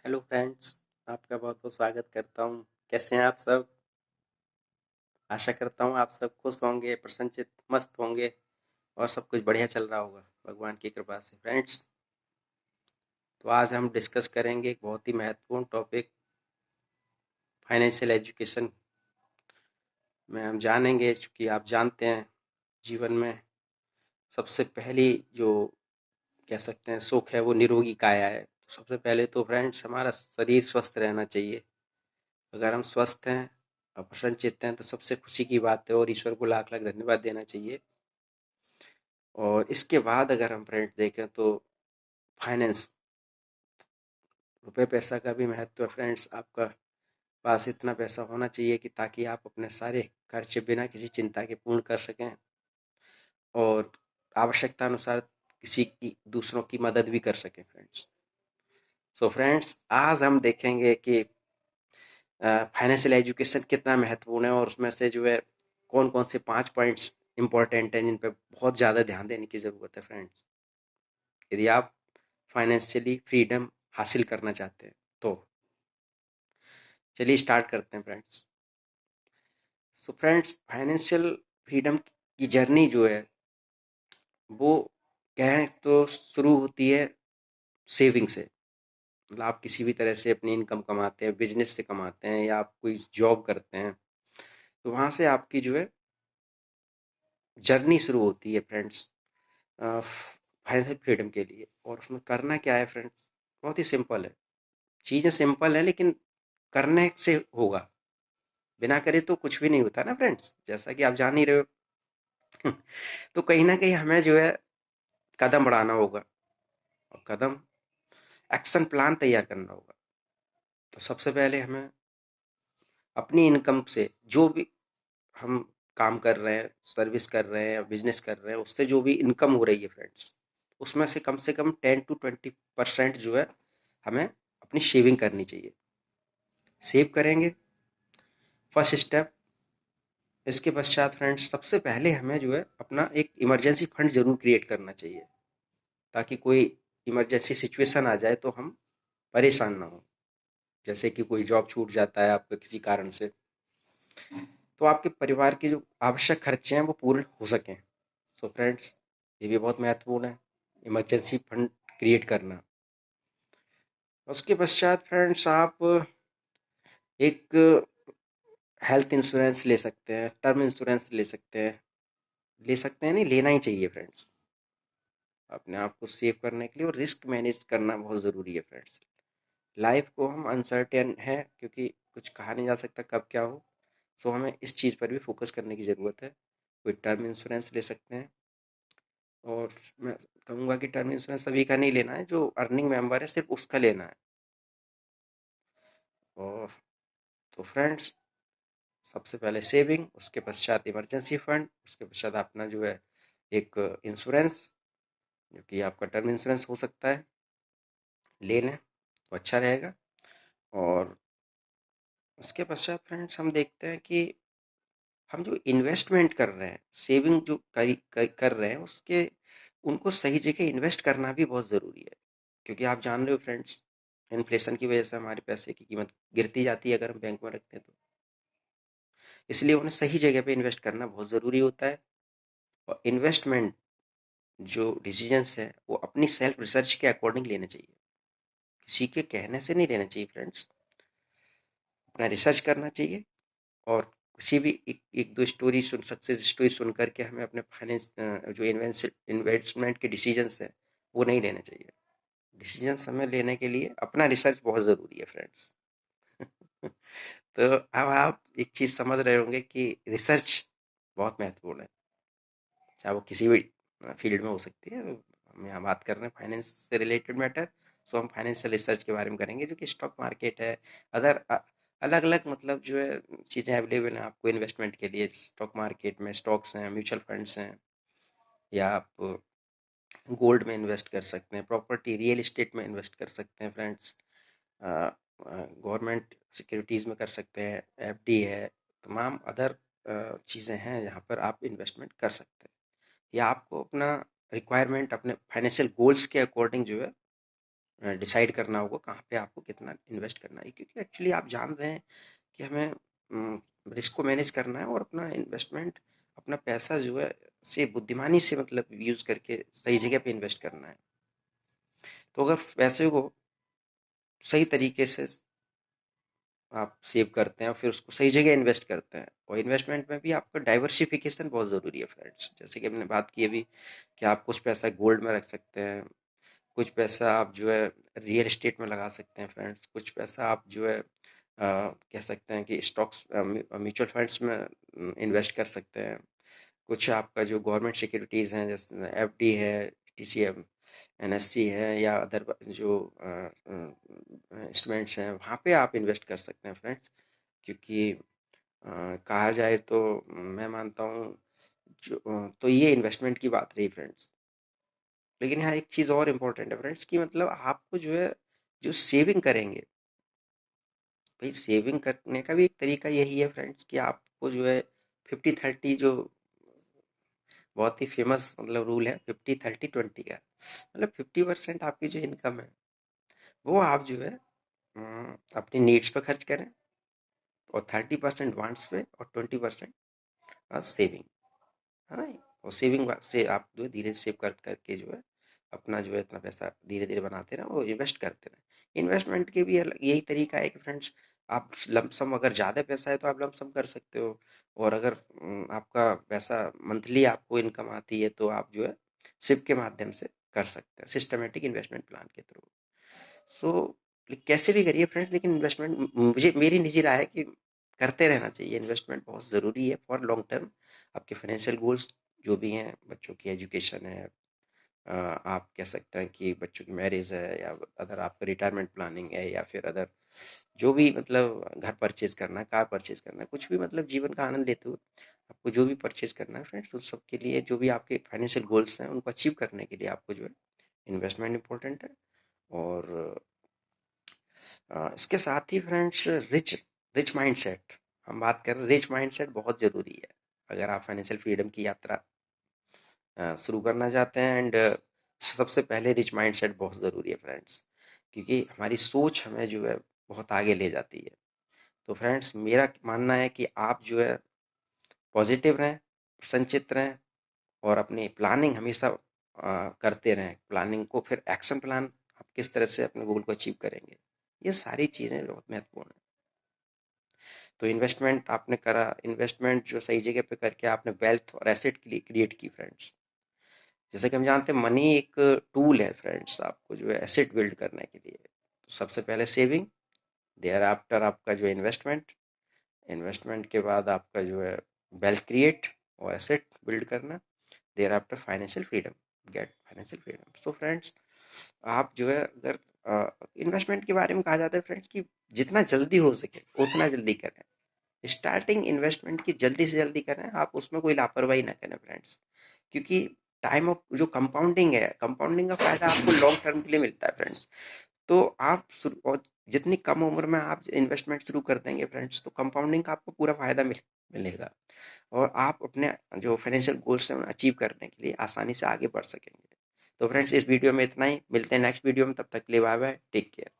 Hello friends, आपका बहुत बहुत स्वागत करता हूँ। कैसे हैं आप सब? आशा करता हूँ आप सब खुश होंगे, प्रसन्नचित्त, मस्त होंगे और सब कुछ बढ़िया चल रहा होगा भगवान की कृपा से। फ्रेंड्स, तो आज हम डिस्कस करेंगे एक बहुत ही महत्वपूर्ण टॉपिक, फाइनेंशियल एजुकेशन में हम जानेंगे। चूँकि आप जानते हैं, जीवन में सबसे पहली जो कह सकते हैं सुख है वो निरोगी काया है। तो सबसे पहले तो फ्रेंड्स हमारा शरीर स्वस्थ रहना चाहिए। अगर हम स्वस्थ हैं और प्रसन्नचित्त हैं तो सबसे खुशी की बात है और ईश्वर को लाख लाख धन्यवाद देना चाहिए। और इसके बाद अगर हम फ्रेंड्स देखें तो फाइनेंस, रुपए पैसा का भी महत्व है फ्रेंड्स। आपका पास इतना पैसा होना चाहिए कि ताकि आप अपने सारे खर्चे बिना किसी चिंता के पूर्ण कर सकें और आवश्यकता अनुसार किसी की दूसरों की मदद भी कर सकें फ्रेंड्स। सो फ्रेंड्स, आज हम देखेंगे कि फाइनेंशियल एजुकेशन कितना महत्वपूर्ण है और उसमें से जो है कौन कौन से 5 पॉइंट्स इंपॉर्टेंट हैं जिन पे बहुत ज़्यादा ध्यान देने की ज़रूरत है फ्रेंड्स, यदि आप फाइनेंशियली फ्रीडम हासिल करना चाहते हैं तो। चलिए स्टार्ट करते हैं friends. So friends, financial freedom की जर्नी जो है वो कहें तो शुरू होती है सेविंग से। मतलब आप किसी भी तरह से अपनी इनकम कमाते हैं, बिजनेस से कमाते हैं या आप कोई जॉब करते हैं, तो वहां से आपकी जो है जर्नी शुरू होती है फ्रेंड्स फाइनेंशियल फ्रीडम के लिए। और उसमें करना क्या है फ्रेंड्स, बहुत ही सिंपल है। चीज़ें सिंपल है लेकिन करने से होगा, बिना करे तो कुछ भी नहीं होता ना फ्रेंड्स, जैसा कि आप जान ही रहे हो। तो कहीं ना कहीं हमें जो है कदम बढ़ाना होगा और कदम एक्शन प्लान तैयार करना होगा। तो सबसे पहले हमें अपनी इनकम से जो भी हम काम कर रहे हैं, सर्विस कर रहे हैं, बिजनेस कर रहे हैं, उससे जो भी इनकम हो रही है फ्रेंड्स, उसमें से कम 10 to 20% जो है हमें अपनी शेविंग करनी चाहिए। सेव करेंगे फर्स्ट स्टेप। इसके पश्चात फ्रेंड्स सबसे पहले हमें जो है अपना एक इमरजेंसी फंड जरूर क्रिएट करना चाहिए, ताकि कोई इमरजेंसी सिचुएशन आ जाए तो हम परेशान ना हो। जैसे कि कोई जॉब छूट जाता है आपका किसी कारण से, तो आपके परिवार के जो आवश्यक खर्चे हैं वो पूर्ण हो सकें। सो फ्रेंड्स, ये भी बहुत महत्वपूर्ण है, इमरजेंसी फंड क्रिएट करना। उसके पश्चात फ्रेंड्स आप एक हेल्थ इंश्योरेंस ले सकते हैं, टर्म इंश्योरेंस ले सकते हैं नहीं, लेना ही चाहिए फ्रेंड्स, अपने आप को सेव करने के लिए। और रिस्क मैनेज करना बहुत ज़रूरी है फ्रेंड्स। लाइफ को हम अनसर्टेन है क्योंकि कुछ कहा नहीं जा सकता कब क्या हो। सो हमें इस चीज़ पर भी फोकस करने की ज़रूरत है। कोई टर्म इंश्योरेंस ले सकते हैं। और मैं कहूँगा कि टर्म इंश्योरेंस सभी का नहीं लेना है, जो अर्निंग मेंबर है सिर्फ उसका लेना है। और तो फ्रेंड्स, सबसे पहले सेविंग, उसके पश्चात इमरजेंसी फंड, उसके पश्चात अपना जो है एक इंश्योरेंस, जो कि आपका टर्म इंश्योरेंस हो सकता है, ले लें तो अच्छा रहेगा। और उसके पश्चात फ्रेंड्स हम देखते हैं कि हम जो इन्वेस्टमेंट कर रहे हैं, सेविंग जो कर रहे हैं, उसके उनको सही जगह इन्वेस्ट करना भी बहुत ज़रूरी है। क्योंकि आप जान रहे हो फ्रेंड्स, इन्फ्लेशन की वजह से हमारे पैसे की कीमत गिरती जाती है अगर हम बैंक में रखते हैं तो। इसलिए उन्हें सही जगह पे इन्वेस्ट करना बहुत ज़रूरी होता है। और इन्वेस्टमेंट जो डिसीजंस हैं वो अपनी सेल्फ रिसर्च के अकॉर्डिंग लेने चाहिए, किसी के कहने से नहीं लेना चाहिए फ्रेंड्स। अपना रिसर्च करना चाहिए और किसी भी एक दो स्टोरी सुन, सक्सेस स्टोरी सुन करके हमें अपने फाइनेंस जो इन्वेस्टमेंट के डिसीजंस हैं वो नहीं लेने चाहिए। डिसीजंस हमें लेने के लिए अपना रिसर्च बहुत ज़रूरी है फ्रेंड्स। तो अब आप एक चीज़ समझ रहे होंगे कि रिसर्च बहुत महत्वपूर्ण है, चाहे वो किसी भी फील्ड में हो सकती है। हम यहाँ बात कर रहे हैं फाइनेंस से रिलेटेड मैटर, सो हम फाइनेंशियल रिसर्च के बारे में करेंगे, जो कि स्टॉक मार्केट है, अदर अलग अलग मतलब जो है चीज़ें अवेलेबल हैं आपको इन्वेस्टमेंट के लिए। स्टॉक मार्केट में स्टॉक्स हैं, म्यूचुअल फंड्स हैं, या आप गोल्ड में इन्वेस्ट कर सकते हैं, प्रॉपर्टी रियल इस्टेट में इन्वेस्ट कर सकते हैं फ्रेंड्स, गवर्नमेंट सिक्योरिटीज़ में कर सकते हैं, एफडी है, तमाम अदर चीज़ें हैं जहाँ पर आप इन्वेस्टमेंट कर सकते हैं। या आपको अपना रिक्वायरमेंट, अपने फाइनेंशियल गोल्स के अकॉर्डिंग जो है डिसाइड करना होगा कहाँ पे आपको कितना इन्वेस्ट करना है, क्योंकि एक्चुअली आप जान रहे हैं कि हमें रिस्क को मैनेज करना है और अपना इन्वेस्टमेंट, अपना पैसा जो है से बुद्धिमानी से मतलब यूज करके सही जगह पे इन्वेस्ट करना है। तो अगर पैसे को सही तरीके से आप सेव करते हैं और फिर उसको सही जगह इन्वेस्ट करते हैं, और इन्वेस्टमेंट में भी आपका डाइवर्सिफिकेशन बहुत ज़रूरी है फ्रेंड्स। जैसे कि हमने बात की अभी कि आप कुछ पैसा गोल्ड में रख सकते हैं, कुछ पैसा आप जो है रियल एस्टेट में लगा सकते हैं फ्रेंड्स, कुछ पैसा आप जो है कह सकते हैं कि स्टॉक्स म्यूचुअल फंड्स में इन्वेस्ट कर सकते हैं। कुछ आपका जो गवर्नमेंट सिक्योरिटीज़ हैं जैसे एफडी है, टीसीएम, एनएससी है, या अदर जो इंस्ट्रूमेंट्स हैं वहाँ पे आप इन्वेस्ट कर सकते हैं फ्रेंड्स। क्योंकि कहा जाए तो मैं मानता हूँ तो ये इन्वेस्टमेंट की बात रही फ्रेंड्स। लेकिन यहाँ एक चीज़ और इम्पोर्टेंट है फ्रेंड्स कि मतलब आपको जो है जो सेविंग करेंगे, भाई सेविंग करने का भी एक तरीका यही है फ्रेंड्स कि आपको जो है 50-30 जो बहुत ही फेमस मतलब रूल है, 50-30-20 का, मतलब 50% आपकी जो इनकम है वो आप जो है अपनी नीड्स पे खर्च करें, और 30% वांट्स पे, और 20% सेविंग। हाँ, और सेविंग से आप जो है धीरे सेव कर करके जो है अपना जो है इतना पैसा धीरे धीरे बनाते रहें और इन्वेस्ट करते रहें। इन्वेस्टमेंट के भी यही तरीका है कि फ्रेंड्स, आप लमसम अगर ज़्यादा पैसा है तो आप लमसम कर सकते हो, और अगर आपका पैसा मंथली आपको इनकम आती है तो आप जो है सिप के माध्यम से कर सकते हैं, सिस्टमेटिक इन्वेस्टमेंट प्लान के थ्रू। सो कैसे भी करिए फ्रेंड्स, लेकिन इन्वेस्टमेंट मुझे मेरी निजी राय है कि करते रहना चाहिए। इन्वेस्टमेंट बहुत ज़रूरी है फॉर लॉन्ग टर्म आपके फाइनेंशियल गोल्स जो भी हैं, बच्चों की एजुकेशन है, आप कह सकते हैं कि बच्चों की मैरिज है, या अदर आपका रिटायरमेंट प्लानिंग है, या फिर अदर जो भी मतलब घर परचेज करना है, कार परचेज करना है, कुछ भी मतलब जीवन का आनंद लेते हुए आपको जो भी परचेज करना है फ्रेंड्स, उस सब के लिए जो भी आपके फाइनेंशियल गोल्स हैं उनको अचीव करने के लिए आपको जो है इन्वेस्टमेंट इंपॉर्टेंट है। और इसके साथ ही फ्रेंड्स रिच रिच माइंडसेट, हम बात कर रहे हैं रिच माइंडसेट बहुत ज़रूरी है अगर आप फाइनेंशियल फ्रीडम की यात्रा शुरू करना चाहते हैं। एंड सबसे पहले रिच माइंडसेट बहुत ज़रूरी है फ्रेंड्स, क्योंकि हमारी सोच हमें जो है बहुत आगे ले जाती है। तो फ्रेंड्स मेरा मानना है कि आप जो है पॉजिटिव रहें, संचित रहें, और अपनी प्लानिंग हमेशा करते रहें। प्लानिंग को फिर एक्शन प्लान, आप किस तरह से अपने गोल को अचीव करेंगे, ये सारी चीज़ें बहुत महत्वपूर्ण है। तो इन्वेस्टमेंट आपने करा, इन्वेस्टमेंट जो सही जगह पे करके आपने वेल्थ और एसेट क्रिएट की फ्रेंड्स। जैसे कि हम जानते हैं मनी एक टूल है फ्रेंड्स आपको जो है एसेट बिल्ड करने के लिए। तो सबसे पहले सेविंग, देयर आफ्टर आपका जो है इन्वेस्टमेंट, इन्वेस्टमेंट के बाद आपका जो है वेल्थ क्रिएट और एसेट बिल्ड करना, there after financial freedom, get financial freedom. So friends आप जो है अगर इन्वेस्टमेंट के बारे में कहा जाता है फ्रेंड्स कि जितना जल्दी हो सके उतना जल्दी करें। स्टार्टिंग इन्वेस्टमेंट की जल्दी से जल्दी करें, आप उसमें कोई लापरवाही ना करें फ्रेंड्स, क्योंकि टाइम ऑफ जो कंपाउंडिंग है, कंपाउंडिंग का फायदा आपको लॉन्ग टर्म के लिए मिलता है फ्रेंड्स। तो आप और जितनी कम उम्र में आप इन्वेस्टमेंट शुरू कर देंगे फ्रेंड्स, तो कंपाउंडिंग का आपको पूरा फायदा मिलेगा, और आप अपने जो फाइनेंशियल गोल्स हैं अचीव करने के लिए आसानी से आगे बढ़ सकेंगे। तो फ्रेंड्स इस वीडियो में इतना ही, मिलते हैं नेक्स्ट वीडियो में, तब तक के लिए बाय बाय, टेक केयर।